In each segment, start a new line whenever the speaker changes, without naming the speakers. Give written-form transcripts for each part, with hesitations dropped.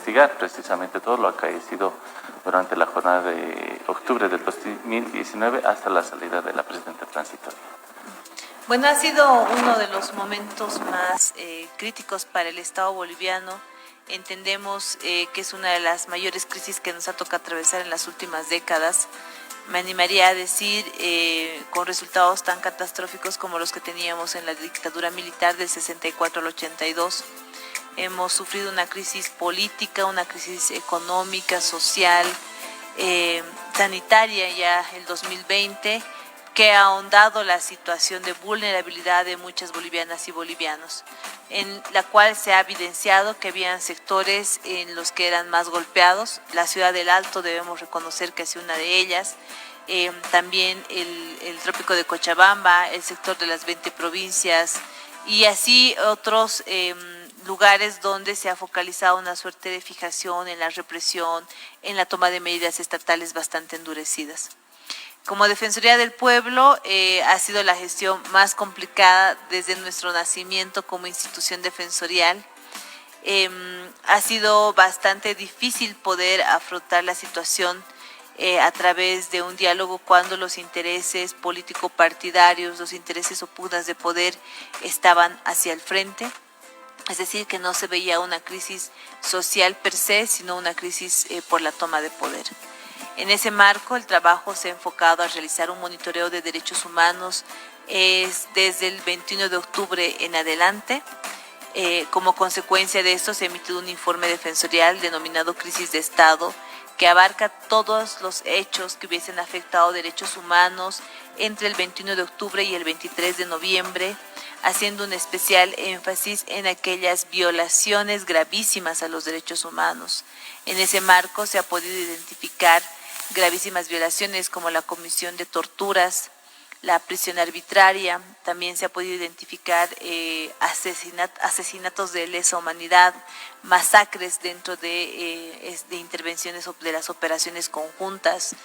investigar precisamente todo lo acaecido durante la jornada de octubre del 2019 hasta la salida de la presidenta transitoria.
Bueno, ha sido uno de los momentos más críticos para el Estado boliviano. Entendemos que es una de las mayores crisis que nos ha tocado atravesar en las últimas décadas. Me animaría a decir con resultados tan catastróficos como los que teníamos en la dictadura militar del 64 al 82. Hemos sufrido una crisis política, una crisis económica, social, sanitaria ya el 2020, que ha ahondado la situación de vulnerabilidad de muchas bolivianas y bolivianos, en la cual se ha evidenciado que habían sectores en los que eran más golpeados. La ciudad del Alto debemos reconocer que ha sido una de ellas, también el trópico de Cochabamba, el sector de las 20 provincias y así otros lugares donde se ha focalizado una suerte de fijación en la represión, en la toma de medidas estatales bastante endurecidas. Como Defensoría del Pueblo ha sido la gestión más complicada desde nuestro nacimiento como institución defensorial. Ha sido bastante difícil poder afrontar la situación a través de un diálogo cuando los intereses político-partidarios, los intereses o pugnas de poder estaban hacia el frente. Es decir, que no se veía una crisis social per se, sino una crisis por la toma de poder. En ese marco, el trabajo se ha enfocado a realizar un monitoreo de derechos humanos desde el 21 de octubre en adelante. Como consecuencia de esto, se ha emitido un informe defensorial denominado Crisis de Estado, que abarca todos los hechos que hubiesen afectado derechos humanos entre el 21 de octubre y el 23 de noviembre, haciendo un especial énfasis en aquellas violaciones gravísimas a los derechos humanos. En ese marco se ha podido identificar gravísimas violaciones como la comisión de torturas, la prisión arbitraria, también se ha podido identificar asesinatos de lesa humanidad, masacres dentro de intervenciones de las operaciones conjuntas.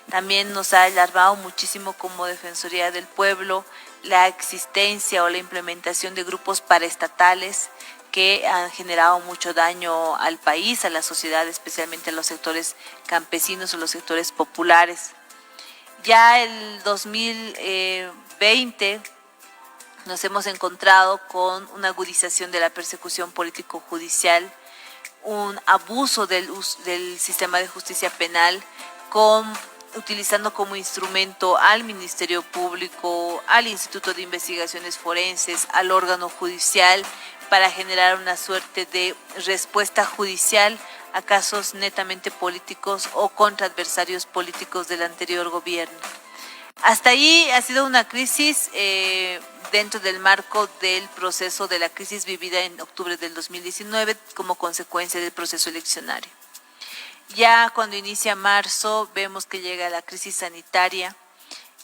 También nos ha alarmado muchísimo como Defensoría del Pueblo la existencia o la implementación de grupos paraestatales que han generado mucho daño al país, a la sociedad, especialmente a los sectores campesinos o los sectores populares. Ya el 2020 nos hemos encontrado con una agudización de la persecución político-judicial, un abuso del sistema de justicia penal, utilizando como instrumento al Ministerio Público, al Instituto de Investigaciones Forenses, al órgano judicial, para generar una suerte de respuesta judicial a casos netamente políticos o contra adversarios políticos del anterior gobierno. Hasta ahí ha sido una crisis dentro del marco del proceso de la crisis vivida en octubre del 2019 como consecuencia del proceso eleccionario. Ya cuando inicia marzo vemos que llega la crisis sanitaria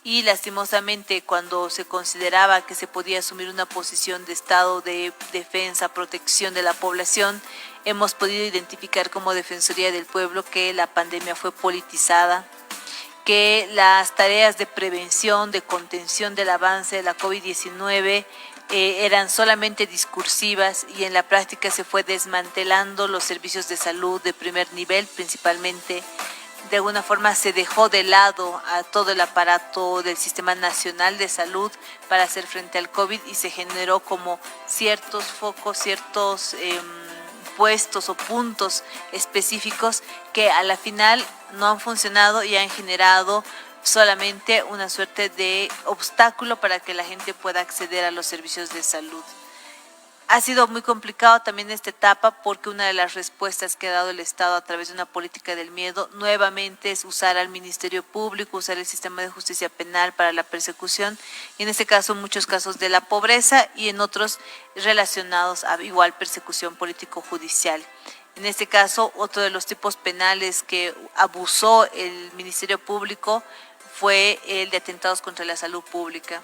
y lastimosamente cuando se consideraba que se podía asumir una posición de estado de defensa, protección de la población, hemos podido identificar como Defensoría del Pueblo que la pandemia fue politizada, que las tareas de prevención, de contención del avance de la COVID-19 eran solamente discursivas y en la práctica se fue desmantelando los servicios de salud de primer nivel principalmente. De alguna forma se dejó de lado a todo el aparato del Sistema Nacional de Salud para hacer frente al COVID y se generó como ciertos focos, ciertos puestos o puntos específicos que a la final no han funcionado y han generado solamente una suerte de obstáculo para que la gente pueda acceder a los servicios de salud. Ha sido muy complicado también esta etapa porque una de las respuestas que ha dado el Estado a través de una política del miedo nuevamente es usar al Ministerio Público, usar el sistema de justicia penal para la persecución y en este caso muchos casos de la pobreza y en otros relacionados a igual persecución político-judicial. En este caso, otro de los tipos penales que abusó el Ministerio Público fue el de atentados contra la salud pública.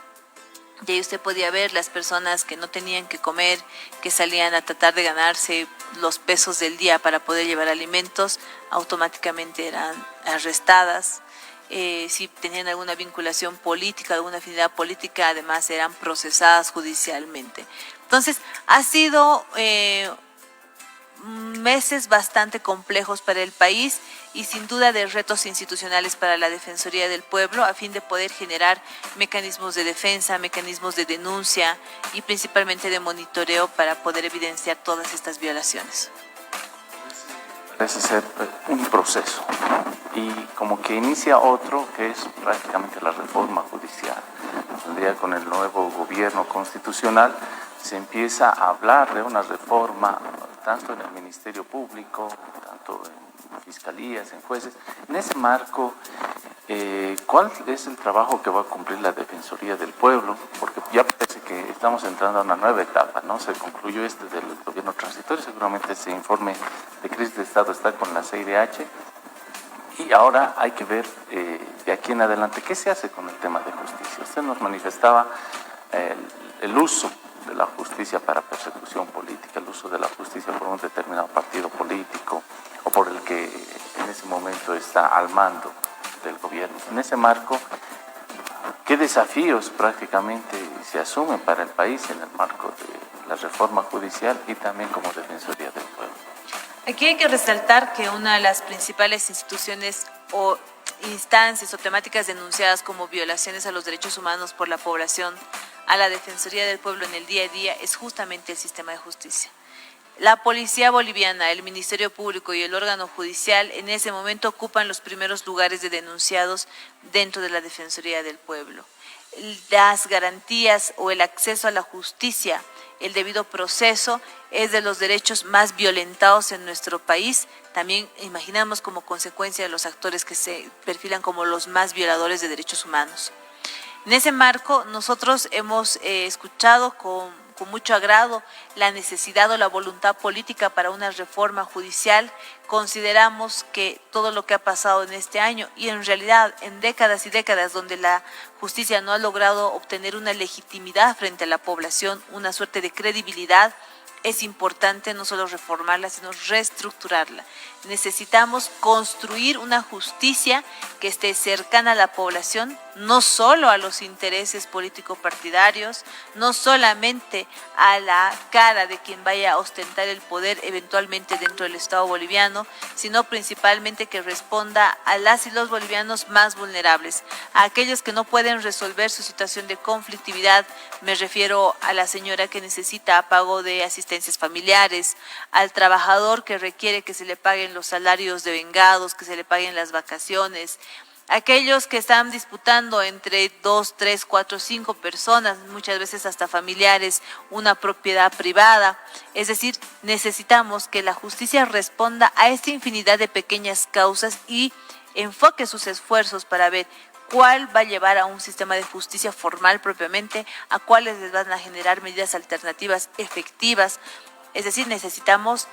Y ahí usted podía ver las personas que no tenían que comer, que salían a tratar de ganarse los pesos del día para poder llevar alimentos, automáticamente eran arrestadas. Si tenían alguna vinculación política, alguna afinidad política, además eran procesadas judicialmente. Entonces, ha sido meses bastante complejos para el país y sin duda de retos institucionales para la Defensoría del Pueblo a fin de poder generar mecanismos de defensa, mecanismos de denuncia y principalmente de monitoreo para poder evidenciar todas estas violaciones.
Parece ser un proceso, ¿no? Y como que inicia otro que es prácticamente la reforma judicial. Un día con el nuevo gobierno constitucional se empieza a hablar de una reforma tanto en el Ministerio Público, tanto en fiscalías, en jueces. En ese marco, ¿cuál es el trabajo que va a cumplir la Defensoría del Pueblo? Porque ya parece que estamos entrando a una nueva etapa, ¿no? Se concluyó este del gobierno transitorio, seguramente ese informe de crisis de Estado está con la CIDH, y ahora hay que ver de aquí en adelante qué se hace con el tema de justicia. Usted nos manifestaba el uso de la justicia para persecución política, el uso de la justicia por un determinado partido político o por el que en ese momento está al mando del gobierno. En ese marco, ¿qué desafíos prácticamente se asumen para el país en el marco de la reforma judicial y también como Defensoría del Pueblo?
Aquí hay que resaltar que una de las principales instituciones o instancias o temáticas denunciadas como violaciones a los derechos humanos por la población a la Defensoría del Pueblo en el día a día es justamente el sistema de justicia. La Policía Boliviana, el Ministerio Público y el órgano judicial en ese momento ocupan los primeros lugares de denunciados dentro de la Defensoría del Pueblo. Las garantías o el acceso a la justicia, el debido proceso, es de los derechos más violentados en nuestro país. También imaginamos como consecuencia de los actores que se perfilan como los más violadores de derechos humanos. En ese marco, nosotros hemos escuchado con mucho agrado la necesidad o la voluntad política para una reforma judicial. Consideramos que todo lo que ha pasado en este año y en realidad en décadas y décadas donde la justicia no ha logrado obtener una legitimidad frente a la población, una suerte de credibilidad, es importante no solo reformarla, sino reestructurarla. Necesitamos construir una justicia que esté cercana a la población, no solo a los intereses político-partidarios, no solamente a la cara de quien vaya a ostentar el poder eventualmente dentro del Estado boliviano, sino principalmente que responda a las y los bolivianos más vulnerables, a aquellos que no pueden resolver su situación de conflictividad. Me refiero a la señora que necesita pago de asistencias familiares, al trabajador que requiere que se le paguen los salarios devengados, que se le paguen las vacaciones, aquellos que están disputando entre 2, 3, 4, 5 personas, muchas veces hasta familiares, una propiedad privada. Es decir, necesitamos que la justicia responda a esta infinidad de pequeñas causas y enfoque sus esfuerzos para ver cuál va a llevar a un sistema de justicia formal propiamente, a cuáles les van a generar medidas alternativas efectivas. Es decir, necesitamos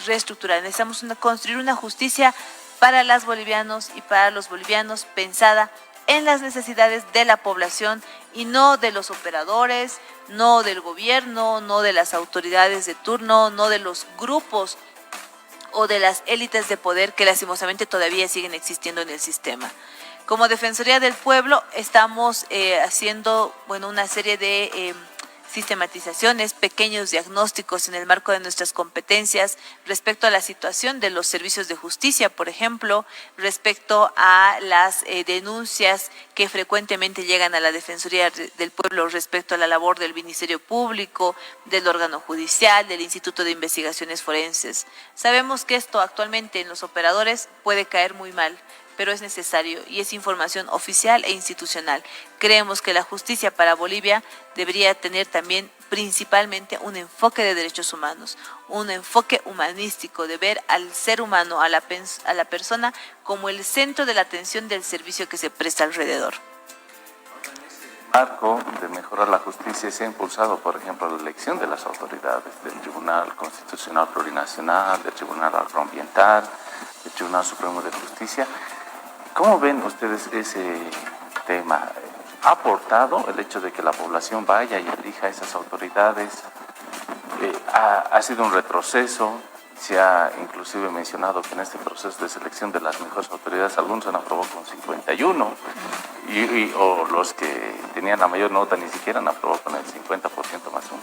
reestructurar, necesitamos construir una justicia para las bolivianos y para los bolivianos pensada en las necesidades de la población y no de los operadores, no del gobierno, no de las autoridades de turno, no de los grupos o de las élites de poder que lastimosamente todavía siguen existiendo en el sistema. Como Defensoría del Pueblo estamos haciendo una serie de sistematizaciones, pequeños diagnósticos en el marco de nuestras competencias respecto a la situación de los servicios de justicia, por ejemplo, respecto a las denuncias que frecuentemente llegan a la Defensoría del Pueblo respecto a la labor del Ministerio Público, del órgano judicial, del Instituto de Investigaciones Forenses. Sabemos que esto actualmente en los operadores puede caer muy mal, pero es necesario y es información oficial e institucional. Creemos que la justicia para Bolivia debería tener también principalmente un enfoque de derechos humanos, un enfoque humanístico de ver al ser humano, a la persona como el centro de la atención del servicio que se presta alrededor.
Marco de mejorar la justicia se ha impulsado, por ejemplo, la elección de las autoridades del Tribunal Constitucional Plurinacional, del Tribunal Agroambiental, del Tribunal Supremo de Justicia. ¿Cómo ven ustedes ese tema? ¿Ha aportado el hecho de que la población vaya y elija a esas autoridades? ¿Ha sido un retroceso? Se ha inclusive mencionado que en este proceso de selección de las mejores autoridades algunos han aprobado con 51 o los que tenían la mayor nota ni siquiera han aprobado con el 50% más uno.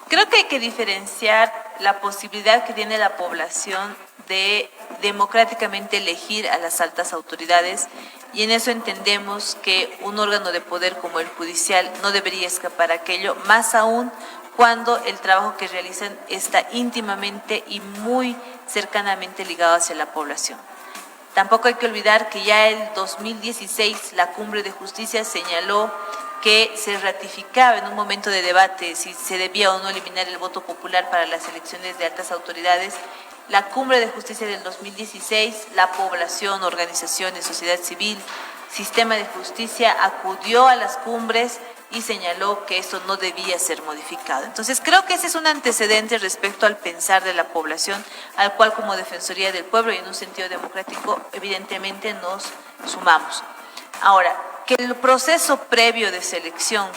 Creo que hay que diferenciar la posibilidad que tiene la población de democráticamente elegir a las altas autoridades, y en eso entendemos que un órgano de poder como el judicial no debería escapar a aquello, más aún cuando el trabajo que realizan está íntimamente y muy cercanamente ligado hacia la población. Tampoco hay que olvidar que ya el 2016 la Cumbre de Justicia señaló que se ratificaba en un momento de debate si se debía o no eliminar el voto popular para las elecciones de altas autoridades. La Cumbre de Justicia del 2016, la población, organizaciones, sociedad civil, sistema de justicia acudió a las cumbres y señaló que eso no debía ser modificado. Entonces, creo que ese es un antecedente respecto al pensar de la población, al cual como Defensoría del Pueblo y en un sentido democrático, evidentemente nos sumamos. Ahora, que el proceso previo de selección,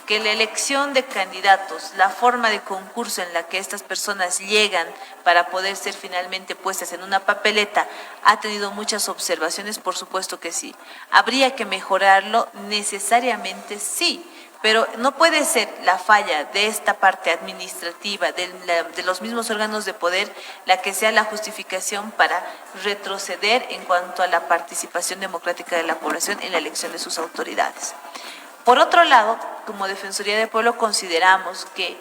que la elección de candidatos, la forma de concurso en la que estas personas llegan para poder ser finalmente puestas en una papeleta, ha tenido muchas observaciones, por supuesto que sí. ¿Habría que mejorarlo? Necesariamente sí, pero no puede ser la falla de esta parte administrativa, de los mismos órganos de poder, la que sea la justificación para retroceder en cuanto a la participación democrática de la población en la elección de sus autoridades. Por otro lado, como Defensoría del Pueblo consideramos que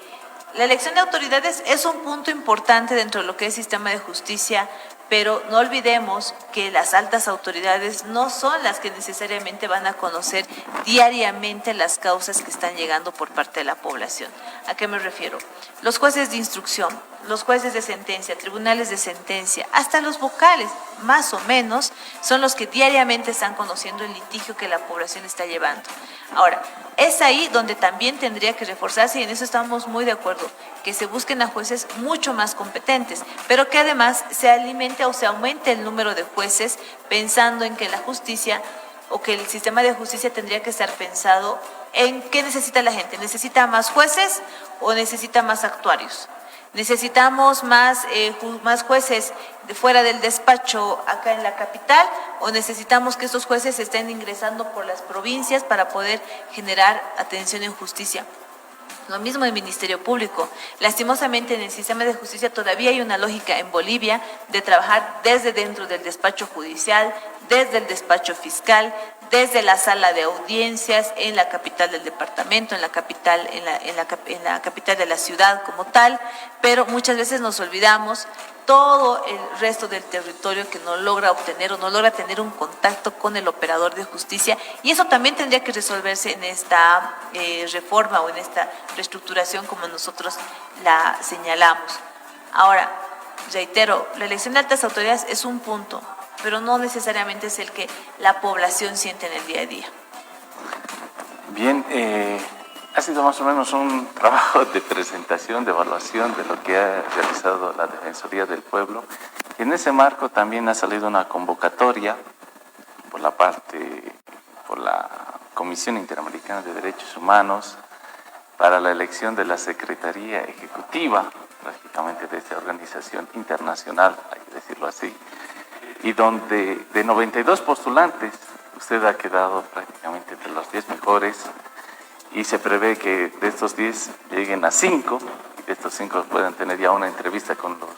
la elección de autoridades es un punto importante dentro de lo que es sistema de justicia, pero no olvidemos que las altas autoridades no son las que necesariamente van a conocer diariamente las causas que están llegando por parte de la población. ¿A qué me refiero? Los jueces de instrucción, los jueces de sentencia, tribunales de sentencia, hasta los vocales, más o menos, son los que diariamente están conociendo el litigio que la población está llevando. Ahora, es ahí donde también tendría que reforzarse, y en eso estamos muy de acuerdo, que se busquen a jueces mucho más competentes, pero que además se alimente o se aumente el número de jueces, pensando en que la justicia o que el sistema de justicia tendría que estar pensado en qué necesita la gente. ¿Necesita más jueces o necesita más actuarios? ¿Necesitamos más jueces de fuera del despacho acá en la capital o necesitamos que estos jueces estén ingresando por las provincias para poder generar atención en justicia? Lo mismo en Ministerio Público. Lastimosamente en el sistema de justicia todavía hay una lógica en Bolivia de trabajar desde dentro del despacho judicial, desde el despacho fiscal, desde la sala de audiencias en la capital del departamento, en la capital de la ciudad como tal, pero muchas veces nos olvidamos todo el resto del territorio que no logra obtener o no logra tener un contacto con el operador de justicia, y eso también tendría que resolverse en esta reforma o en esta reestructuración como nosotros la señalamos. Ahora, reitero, la elección de altas autoridades es un punto, pero no necesariamente es el que la población siente en el día a día.
Bien, ha sido más o menos un trabajo de presentación, de evaluación de lo que ha realizado la Defensoría del Pueblo. Y en ese marco también ha salido una convocatoria por la Comisión Interamericana de Derechos Humanos para la elección de la Secretaría Ejecutiva, prácticamente de esta organización internacional, hay que decirlo así, y donde de 92 postulantes, usted ha quedado prácticamente entre los 10 mejores, y se prevé que de estos 10 lleguen a 5, y de estos 5 puedan tener ya una entrevista con los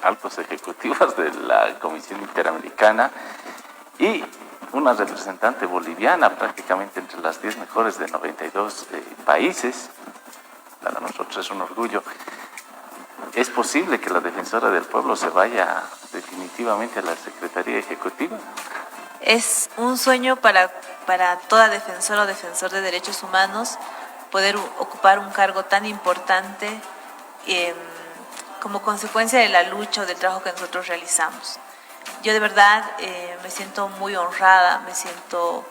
altos ejecutivos de la Comisión Interamericana, y una representante boliviana prácticamente entre las 10 mejores de 92 países. Para nosotros es un orgullo. ¿Es posible que la Defensora del Pueblo se vaya definitivamente a la Secretaría Ejecutiva?
Es un sueño para toda defensora o defensor de derechos humanos poder ocupar un cargo tan importante como consecuencia de la lucha o del trabajo que nosotros realizamos. Yo de verdad me siento muy honrada, me siento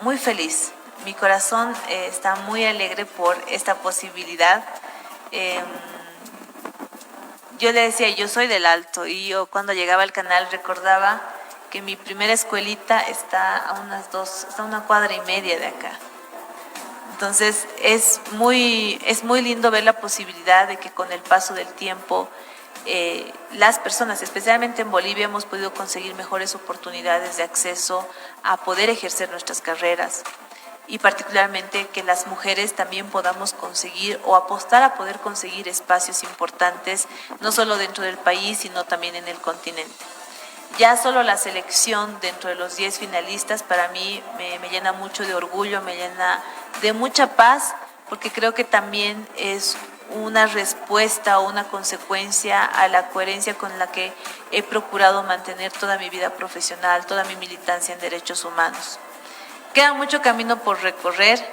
muy feliz. Mi corazón está muy alegre por esta posibilidad. Yo le decía, yo soy del Alto, y yo cuando llegaba al canal recordaba que mi primera escuelita está a una cuadra y media de acá. Entonces es muy lindo ver la posibilidad de que con el paso del tiempo las personas, especialmente en Bolivia, hemos podido conseguir mejores oportunidades de acceso a poder ejercer nuestras carreras. y particularmente que las mujeres también podamos conseguir o apostar a poder conseguir espacios importantes, no solo dentro del país, sino también en el continente. Ya solo la selección dentro de los 10 finalistas para mí me llena mucho de orgullo, me llena de mucha paz, porque creo que también es una respuesta o una consecuencia a la coherencia con la que he procurado mantener toda mi vida profesional, toda mi militancia en derechos humanos. Queda mucho camino por recorrer.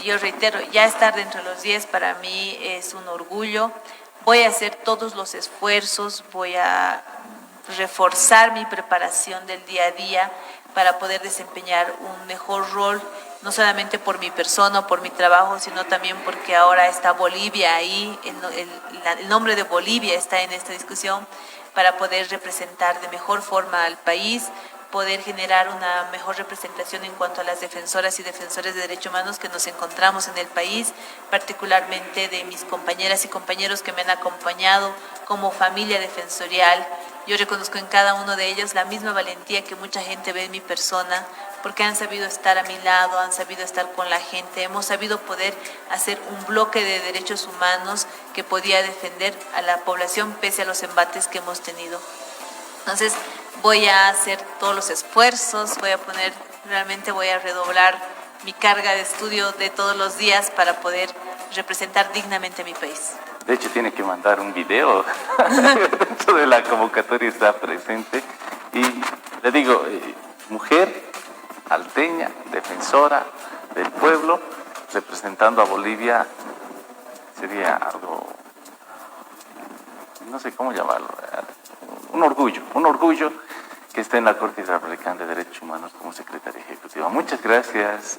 Yo reitero, ya estar dentro de los 10 para mí es un orgullo. Voy a hacer todos los esfuerzos, voy a reforzar mi preparación del día a día para poder desempeñar un mejor rol, no solamente por mi persona o por mi trabajo, sino también porque ahora está Bolivia ahí, el nombre de Bolivia está en esta discusión, para poder representar de mejor forma al país, poder generar una mejor representación en cuanto a las defensoras y defensores de derechos humanos que nos encontramos en el país, particularmente de mis compañeras y compañeros que me han acompañado como familia defensorial. Yo reconozco en cada uno de ellos la misma valentía que mucha gente ve en mi persona, porque han sabido estar a mi lado, han sabido estar con la gente, hemos sabido poder hacer un bloque de derechos humanos que podía defender a la población pese a los embates que hemos tenido. Entonces, voy a hacer todos los esfuerzos, realmente voy a redoblar mi carga de estudio de todos los días para poder representar dignamente a mi país.
De hecho, tiene que mandar un video dentro de la convocatoria, está presente. Y le digo, mujer alteña, defensora del pueblo, representando a Bolivia, sería algo, no sé cómo llamarlo, un orgullo que esté en la Corte Interamericana de Derechos Humanos como secretaria ejecutiva. Muchas gracias,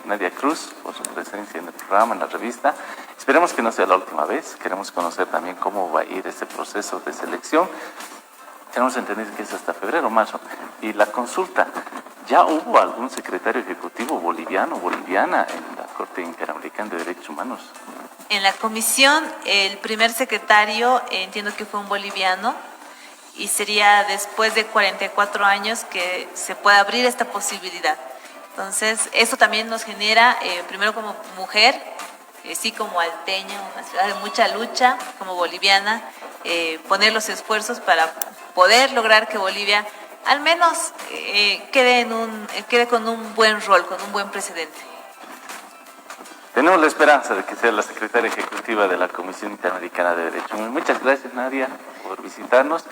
Nadia Cruz, por su presencia en el programa, en la revista. Esperemos que no sea la última vez. Queremos conocer también cómo va a ir este proceso de selección. Tenemos entendido que es hasta febrero, marzo. Y la consulta, ¿ya hubo algún secretario ejecutivo boliviano o boliviana en la Corte Interamericana de Derechos Humanos?
En la comisión, el primer secretario, entiendo que fue un boliviano, y sería después de 44 años que se pueda abrir esta posibilidad. Entonces, eso también nos genera, primero como mujer, sí como alteña, una ciudad de mucha lucha, como boliviana, poner los esfuerzos para poder lograr que Bolivia al menos quede con un buen rol, con un buen precedente.
Tenemos la esperanza de que sea la secretaria ejecutiva de la Comisión Interamericana de Derechos Humanos. Muchas gracias, Nadia, por visitarnos,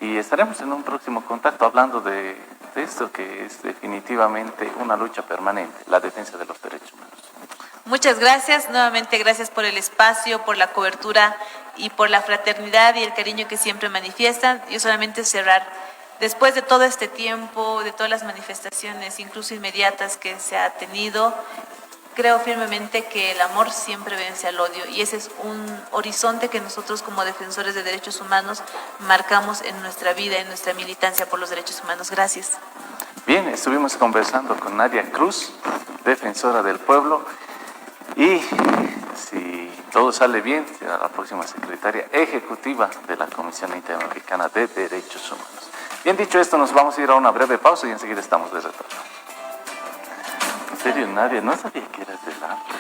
y estaremos en un próximo contacto hablando de esto que es definitivamente una lucha permanente, la defensa de los derechos humanos.
Muchas gracias, nuevamente gracias por el espacio, por la cobertura y por la fraternidad y el cariño que siempre manifiestan. Yo solamente cerrar, después de todo este tiempo, de todas las manifestaciones, incluso inmediatas que se ha tenido, creo firmemente que el amor siempre vence al odio, y ese es un horizonte que nosotros como defensores de derechos humanos marcamos en nuestra vida, en nuestra militancia por los derechos humanos. Gracias.
Bien, estuvimos conversando con Nadia Cruz, defensora del pueblo, y si todo sale bien, será la próxima secretaria ejecutiva de la Comisión Interamericana de Derechos Humanos. Bien dicho esto, nos vamos a ir a una breve pausa y enseguida estamos de retorno. En serio, Nadia, no sabía que eras del APRO.